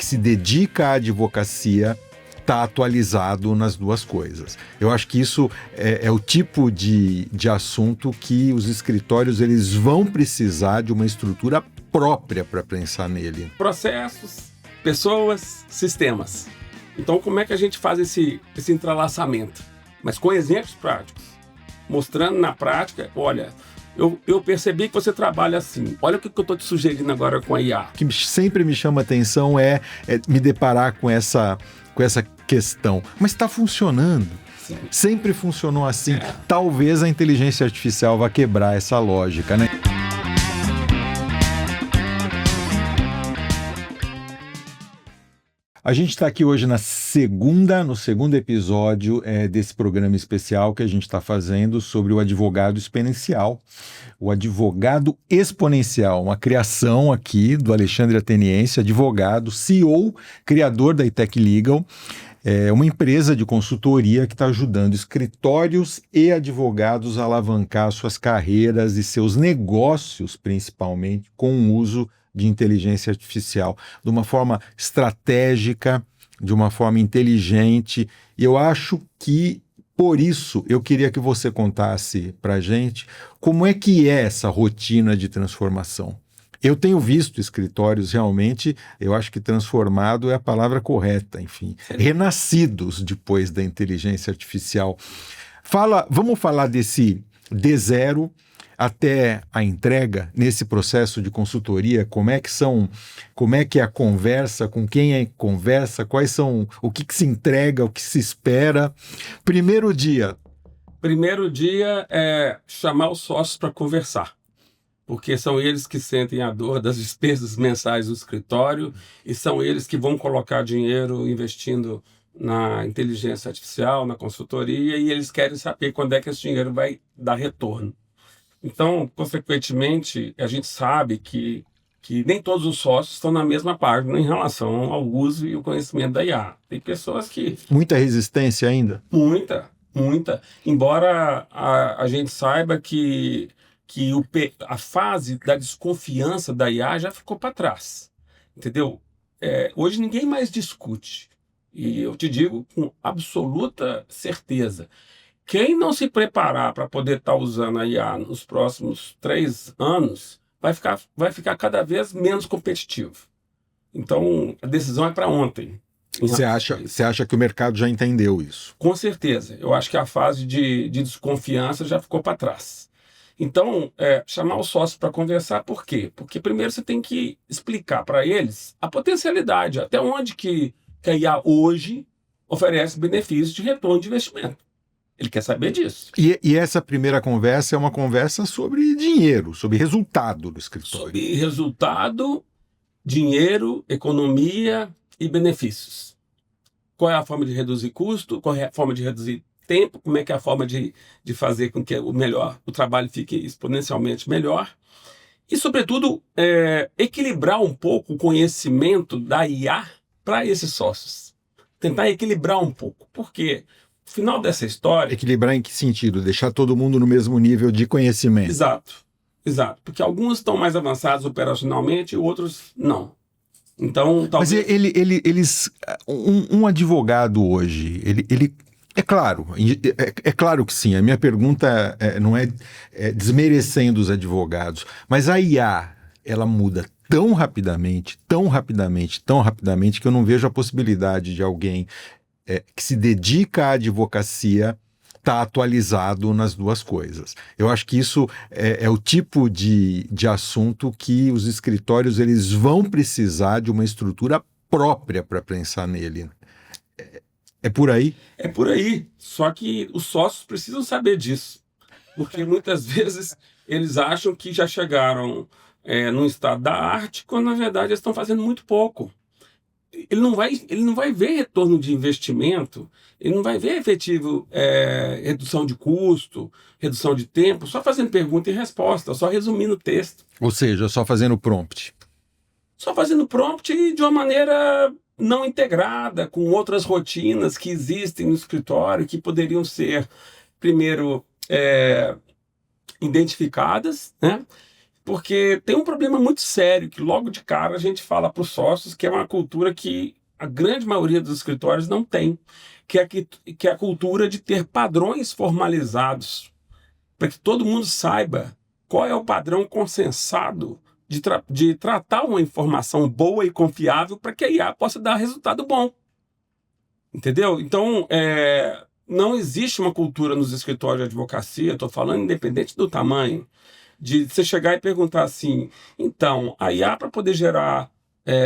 que se dedica à advocacia está atualizado nas duas coisas. Eu acho que isso é o tipo de assunto que os escritórios eles vão precisar de uma estrutura própria para pensar nele. Processos, pessoas, sistemas. Então, como é que a gente faz esse entrelaçamento? Mas com exemplos práticos. Mostrando na prática, olha, eu percebi que você trabalha assim. Olha o que eu estou te sugerindo agora com a IA. O que sempre me chama a atenção é me deparar com essa questão. Mas está funcionando. Sim. Sempre funcionou assim. Talvez a inteligência artificial vá quebrar essa lógica, né? A gente está aqui hoje no segundo episódio desse programa especial que a gente está fazendo sobre o advogado exponencial. O advogado exponencial, uma criação aqui do Alexandre Ateniense, advogado, CEO, criador da iTech Legal, uma empresa de consultoria que está ajudando escritórios e advogados a alavancar suas carreiras e seus negócios, principalmente, com o uso de inteligência artificial, de uma forma estratégica, de uma forma inteligente. E eu acho que, por isso, eu queria que você contasse para a gente como é que é essa rotina de transformação. Eu tenho visto escritórios realmente, eu acho que transformado é a palavra correta, enfim, renascidos depois da inteligência artificial. Vamos falar desse D0 até a entrega nesse processo de consultoria, como é que é a conversa, com quem é conversa, o que se entrega, o que se espera. Primeiro dia É chamar os sócios para conversar, porque são eles que sentem a dor das despesas mensais do escritório e são eles que vão colocar dinheiro investindo na inteligência artificial, na consultoria, e eles querem saber quando é que esse dinheiro vai dar retorno. Então, consequentemente, a gente sabe que nem todos os sócios estão na mesma página em relação ao uso e o conhecimento da IA. Tem pessoas que... Muita resistência ainda? Muita. Embora a gente saiba que a fase da desconfiança da IA já ficou para trás. Entendeu? Hoje ninguém mais discute. E eu te digo com absoluta certeza. Quem não se preparar para poder estar usando a IA nos próximos 3 anos vai ficar cada vez menos competitivo. Então, a decisão é para ontem. Você acha que o mercado já entendeu isso? Com certeza. Eu acho que a fase de desconfiança já ficou para trás. Então, chamar os sócios para conversar, por quê? Porque primeiro você tem que explicar para eles a potencialidade, até onde que a IA hoje oferece benefícios de retorno de investimento. Ele quer saber disso. E essa primeira conversa é uma conversa sobre dinheiro, sobre resultado do escritório. Sobre resultado, dinheiro, economia e benefícios. Qual é a forma de reduzir custo? Qual é a forma de reduzir tempo? Como é que é a forma de fazer com que o trabalho fique exponencialmente melhor? E, sobretudo, equilibrar um pouco o conhecimento da IA para esses sócios. Tentar equilibrar um pouco. Por quê? No final dessa história... Equilibrar em que sentido? Deixar todo mundo no mesmo nível de conhecimento. Exato. Porque alguns estão mais avançados operacionalmente e outros não. Então, talvez... Mas um advogado hoje, ele é claro que sim. A minha pergunta não é desmerecendo os advogados, mas a IA, ela muda tão rapidamente, que eu não vejo a possibilidade de alguém que se dedica à advocacia estar atualizado nas duas coisas. Eu acho que isso é o tipo de assunto que os escritórios eles vão precisar de uma estrutura própria para pensar nele. É por aí? É por aí. Só que os sócios precisam saber disso. Porque muitas vezes eles acham que já chegaram num estado da arte, quando na verdade eles estão fazendo muito pouco. Ele não vai ver retorno de investimento, ele não vai ver efetivo redução de custo, redução de tempo, só fazendo pergunta e resposta, só resumindo o texto. Ou seja, só fazendo prompt. Só fazendo prompt de uma maneira não integrada com outras rotinas que existem no escritório, que poderiam ser, primeiro, identificadas, né? Porque tem um problema muito sério que logo de cara a gente fala para os sócios, que é uma cultura que a grande maioria dos escritórios não tem, que é a cultura de ter padrões formalizados, para que todo mundo saiba qual é o padrão consensado de tratar uma informação boa e confiável para que a IA possa dar resultado bom. Entendeu? Então, não existe uma cultura nos escritórios de advocacia, estou falando independente do tamanho, de você chegar e perguntar assim, então, a IA para poder gerar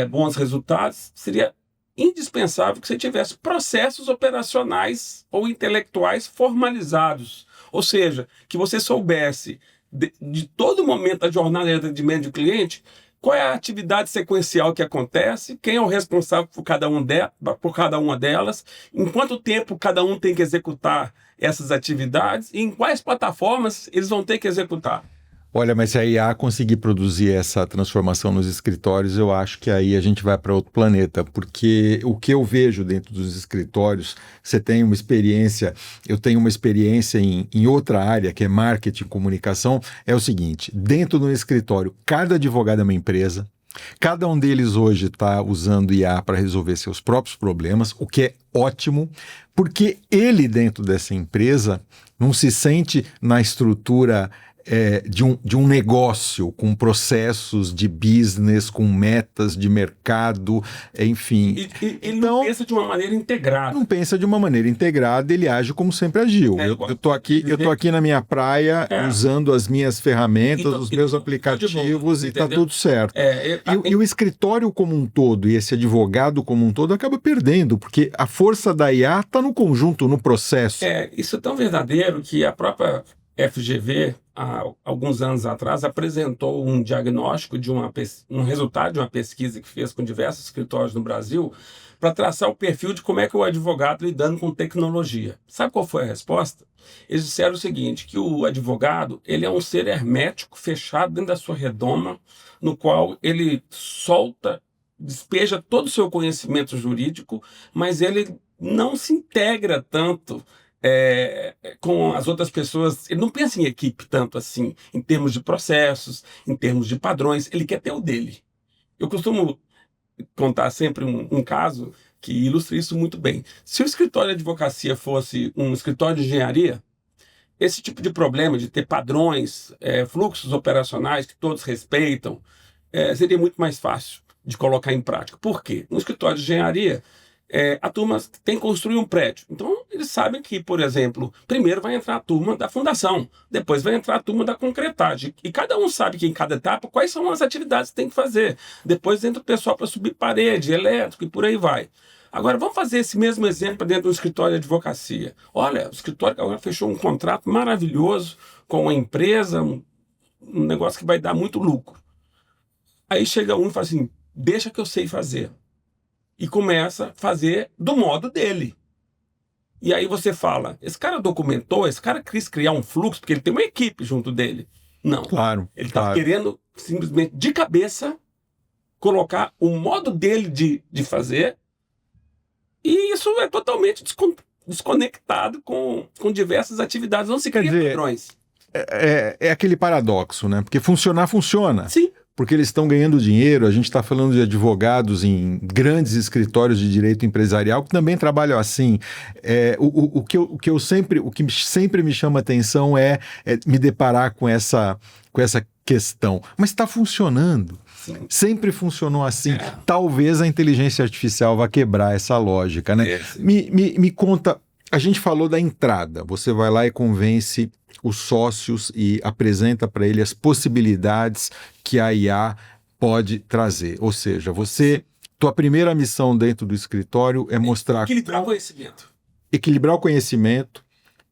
bons resultados seria indispensável que você tivesse processos operacionais ou intelectuais formalizados. Ou seja, que você soubesse de todo momento da jornada de atendimento do cliente qual é a atividade sequencial que acontece, quem é o responsável por cada uma delas, em quanto tempo cada um tem que executar essas atividades e em quais plataformas eles vão ter que executar. Olha, mas se a IA conseguir produzir essa transformação nos escritórios, eu acho que aí a gente vai para outro planeta, porque o que eu vejo dentro dos escritórios, você tem uma experiência, eu tenho uma experiência em outra área, que é marketing e comunicação, é o seguinte, dentro do escritório, cada advogado é uma empresa, cada um deles hoje está usando IA para resolver seus próprios problemas, o que é ótimo, porque ele dentro dessa empresa não se sente na estrutura de um negócio, com processos de business, com metas de mercado, enfim. Ele não pensa de uma maneira integrada. Não pensa de uma maneira integrada, ele age como sempre agiu. Eu tô aqui na minha praia, usando as minhas ferramentas, os meus aplicativos, e está tudo certo. E o escritório como um todo, e esse advogado como um todo, acaba perdendo, porque a força da IA está no conjunto, no processo. Isso é tão verdadeiro que a própria FGV, há alguns anos atrás, apresentou um diagnóstico um resultado de uma pesquisa que fez com diversos escritórios no Brasil para traçar o perfil de como é que o advogado lidando com tecnologia. Sabe qual foi a resposta? Eles disseram o seguinte, que o advogado ele é um ser hermético, fechado dentro da sua redoma, no qual ele despeja todo o seu conhecimento jurídico, mas ele não se integra tanto com as outras pessoas. Ele não pensa em equipe tanto assim, em termos de processos, em termos de padrões, ele quer ter o dele. Eu costumo contar sempre um caso que ilustra isso muito bem. Se o escritório de advocacia fosse um escritório de engenharia, esse tipo de problema de ter padrões, fluxos operacionais que todos respeitam, seria muito mais fácil de colocar em prática. Por quê? No escritório de engenharia, a turma tem que construir um prédio. Então, eles sabem que, por exemplo, primeiro vai entrar a turma da fundação, depois vai entrar a turma da concretagem. E cada um sabe que em cada etapa quais são as atividades que tem que fazer. Depois entra o pessoal para subir parede, elétrico e por aí vai. Agora, vamos fazer esse mesmo exemplo dentro do escritório de advocacia. Olha, o escritório agora fechou um contrato maravilhoso com uma empresa, um negócio que vai dar muito lucro. Aí chega um e fala assim, deixa que eu sei fazer. E começa a fazer do modo dele. E aí você fala, esse cara documentou, esse cara quis criar um fluxo, porque ele tem uma equipe junto dele. Não. Claro. Ele está querendo simplesmente, de cabeça, colocar o modo dele de fazer, e isso é totalmente desconectado com diversas atividades. Não se cria padrões. É aquele paradoxo, né? Porque funcionar, funciona. Sim. Porque eles estão ganhando dinheiro, a gente está falando de advogados em grandes escritórios de direito empresarial que também trabalham assim. O que sempre me chama atenção é me deparar com essa questão. Mas está funcionando. Sim. Sempre funcionou assim. Talvez a inteligência artificial vá quebrar essa lógica, né? Me conta, a gente falou da entrada. Você vai lá e convence os sócios e apresenta para ele as possibilidades que a IA pode trazer. Ou seja, tua primeira missão dentro do escritório é mostrar... Equilibrar o conhecimento. Equilibrar o conhecimento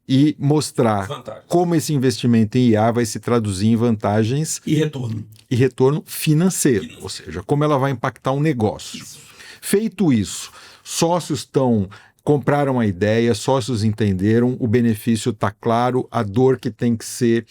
e mostrar como esse investimento em IA vai se traduzir em vantagens... E retorno. E retorno financeiro. Ou seja, como ela vai impactar um negócio. Isso. Feito isso, sócios compraram a ideia, sócios entenderam, o benefício está claro, a dor que tem que ser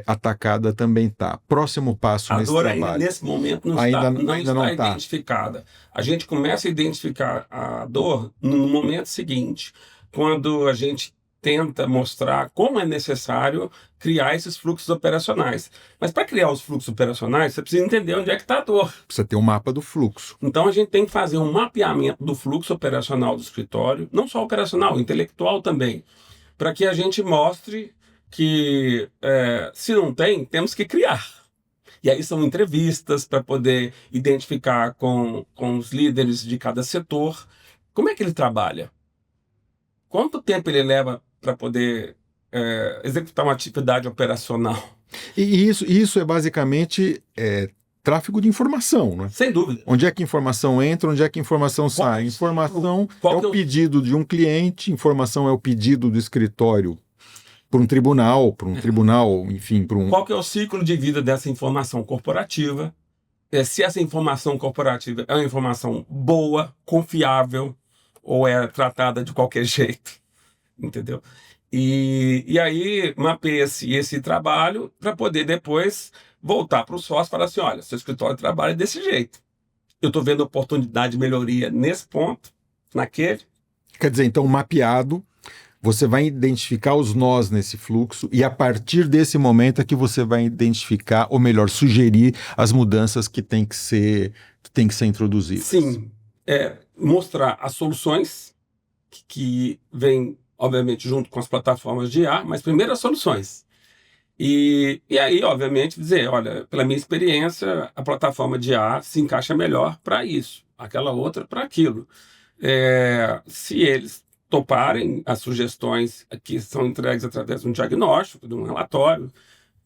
atacada também está. Próximo passo nesse trabalho. A dor nesse momento não está identificada. A gente começa a identificar a dor no momento seguinte, quando a gente tenta mostrar como é necessário criar esses fluxos operacionais. Mas para criar os fluxos operacionais, você precisa entender onde é que está a dor. Precisa ter um mapa do fluxo. Então a gente tem que fazer um mapeamento do fluxo operacional do escritório, não só operacional, intelectual também, para que a gente mostre que se não tem, temos que criar. E aí são entrevistas para poder identificar com os líderes de cada setor como é que ele trabalha. Quanto tempo ele leva para poder executar uma atividade operacional? E isso é basicamente tráfego de informação, né? Sem dúvida. Onde é que a informação entra, onde é que a informação sai? Informação é o pedido de um cliente, informação é o pedido do escritório para um tribunal, enfim, para um... Qual que é o ciclo de vida dessa informação corporativa? Se essa informação corporativa é uma informação boa, confiável, ou é tratada de qualquer jeito, entendeu? E aí mapeia-se esse trabalho para poder depois voltar para o sócio e falar assim, olha, seu escritório trabalha desse jeito. Eu estou vendo oportunidade de melhoria nesse ponto, naquele. Quer dizer, então, mapeado, você vai identificar os nós nesse fluxo e a partir desse momento é que você vai identificar, ou melhor, sugerir as mudanças que têm que ser introduzidas. Sim, mostrar as soluções que vêm, obviamente, junto com as plataformas de IA, mas primeiro as soluções. E aí, obviamente, dizer, olha, pela minha experiência, a plataforma de IA se encaixa melhor para isso, aquela outra para aquilo. Se eles toparem as sugestões que são entregues através de um diagnóstico, de um relatório,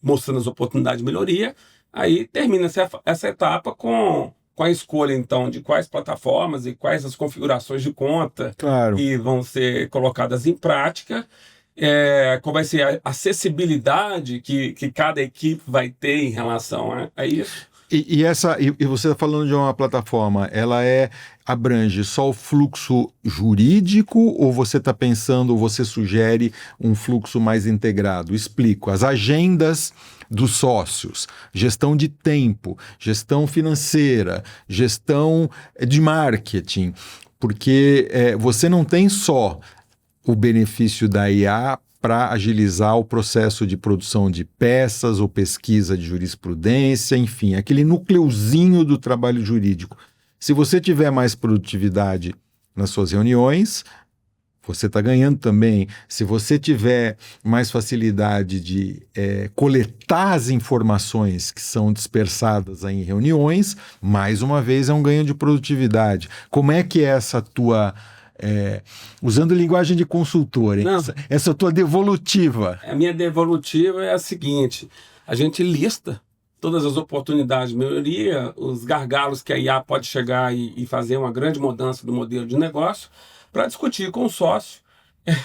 mostrando as oportunidades de melhoria, aí termina-se essa etapa com a escolha, então, de quais plataformas e quais as configurações de conta que vão ser colocadas em prática, qual vai ser a acessibilidade que cada equipe vai ter em relação a isso. E você está falando de uma plataforma, ela abrange só o fluxo jurídico ou você está pensando, você sugere um fluxo mais integrado? Explico. As agendas dos sócios, gestão de tempo, gestão financeira, gestão de marketing, porque você não tem só o benefício da IA para agilizar o processo de produção de peças ou pesquisa de jurisprudência, enfim, aquele nucleuzinho do trabalho jurídico. Se você tiver mais produtividade nas suas reuniões, você está ganhando também. Se você tiver mais facilidade de coletar as informações que são dispersadas em reuniões, mais uma vez é um ganho de produtividade. Como é que é essa tua... usando linguagem de consultor, hein? Essa tua devolutiva. A minha devolutiva é a seguinte: a gente lista todas as oportunidades de melhoria, os gargalos que a IA pode chegar e fazer uma grande mudança do modelo de negócio, para discutir com o sócio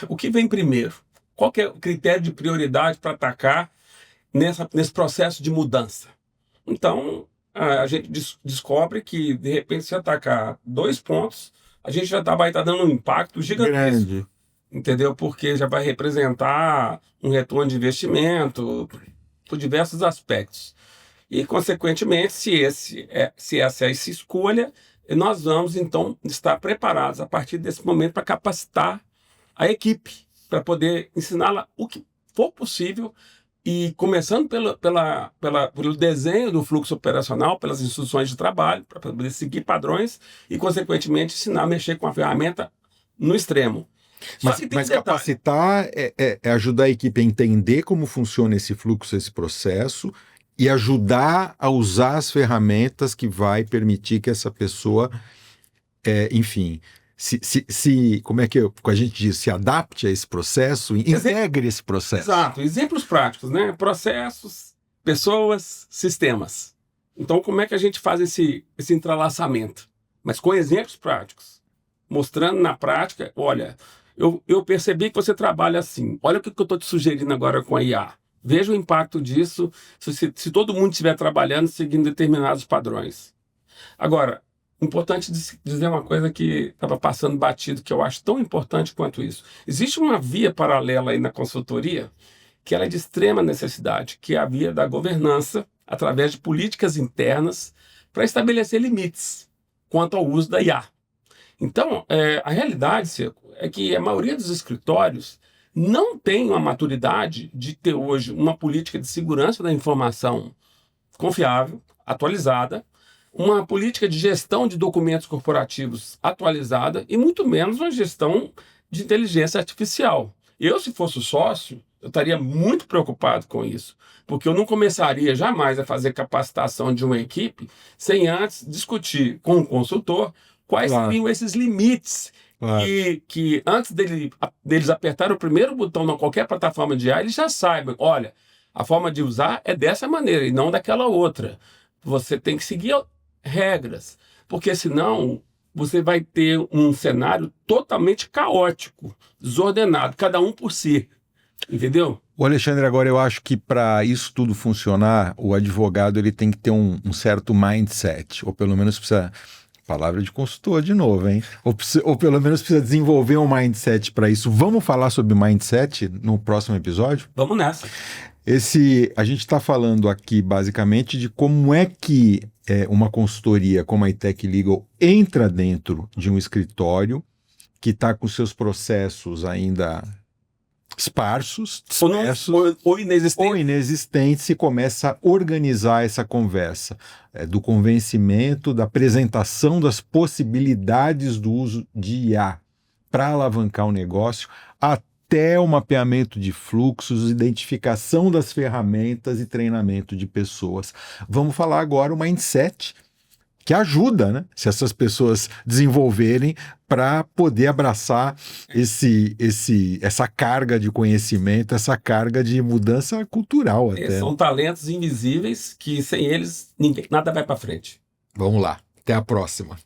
o que vem primeiro, qual que é o critério de prioridade para atacar nesse processo de mudança. Então, a gente descobre que, de repente, se atacar 2 pontos, a gente já vai estar dando um impacto gigantesco. Grande. Entendeu? Porque já vai representar um retorno de investimento por diversos aspectos. E, consequentemente, se essa é essa escolha, nós vamos, então, estar preparados a partir desse momento para capacitar a equipe, para poder ensiná-la o que for possível e começando pelo desenho do fluxo operacional, pelas instruções de trabalho, para poder seguir padrões e, consequentemente, ensinar a mexer com a ferramenta no extremo. Mas capacitar é ajudar a equipe a entender como funciona esse fluxo, esse processo, e ajudar a usar as ferramentas que vai permitir que essa pessoa, enfim, como é que a gente diz, se adapte a esse processo, integre esse processo. Exato, exemplos práticos, né? Processos, pessoas, sistemas. Então, como é que a gente faz esse entrelaçamento? Mas com exemplos práticos, mostrando na prática, olha, eu percebi que você trabalha assim, olha o que eu estou te sugerindo agora com a IA. Veja o impacto disso se todo mundo estiver trabalhando seguindo determinados padrões. Agora, importante dizer uma coisa que estava passando batido, que eu acho tão importante quanto isso. Existe uma via paralela aí na consultoria que ela é de extrema necessidade, que é a via da governança através de políticas internas para estabelecer limites quanto ao uso da IA. Então, a realidade, Seco, é que a maioria dos escritórios não têm uma maturidade de ter hoje uma política de segurança da informação confiável, atualizada, uma política de gestão de documentos corporativos atualizada e muito menos uma gestão de inteligência artificial. Eu, se fosse sócio, eu estaria muito preocupado com isso, porque eu não começaria jamais a fazer capacitação de uma equipe sem antes discutir com o consultor quais seriam esses limites que antes deles apertarem o primeiro botão em qualquer plataforma de IA, eles já saibam, olha, a forma de usar é dessa maneira e não daquela outra. Você tem que seguir regras, porque senão você vai ter um cenário totalmente caótico, desordenado, cada um por si, entendeu? O Alexandre, agora eu acho que para isso tudo funcionar, o advogado ele tem que ter um certo mindset, ou pelo menos precisa, palavra de consultor de novo, hein? Ou pelo menos precisa desenvolver um mindset para isso. Vamos falar sobre mindset no próximo episódio? Vamos nessa. A gente está falando aqui basicamente de como é que uma consultoria como a iTech Legal entra dentro de um escritório que está com seus processos ainda esparsos, ou inexistentes, e começa a organizar essa conversa do convencimento, da apresentação das possibilidades do uso de IA para alavancar o negócio, até o mapeamento de fluxos, identificação das ferramentas e treinamento de pessoas. Vamos falar agora o mindset, que ajuda, né? Se essas pessoas desenvolverem para poder abraçar essa carga de conhecimento, essa carga de mudança cultural até. São talentos invisíveis que sem eles nada vai para frente. Vamos lá, até a próxima.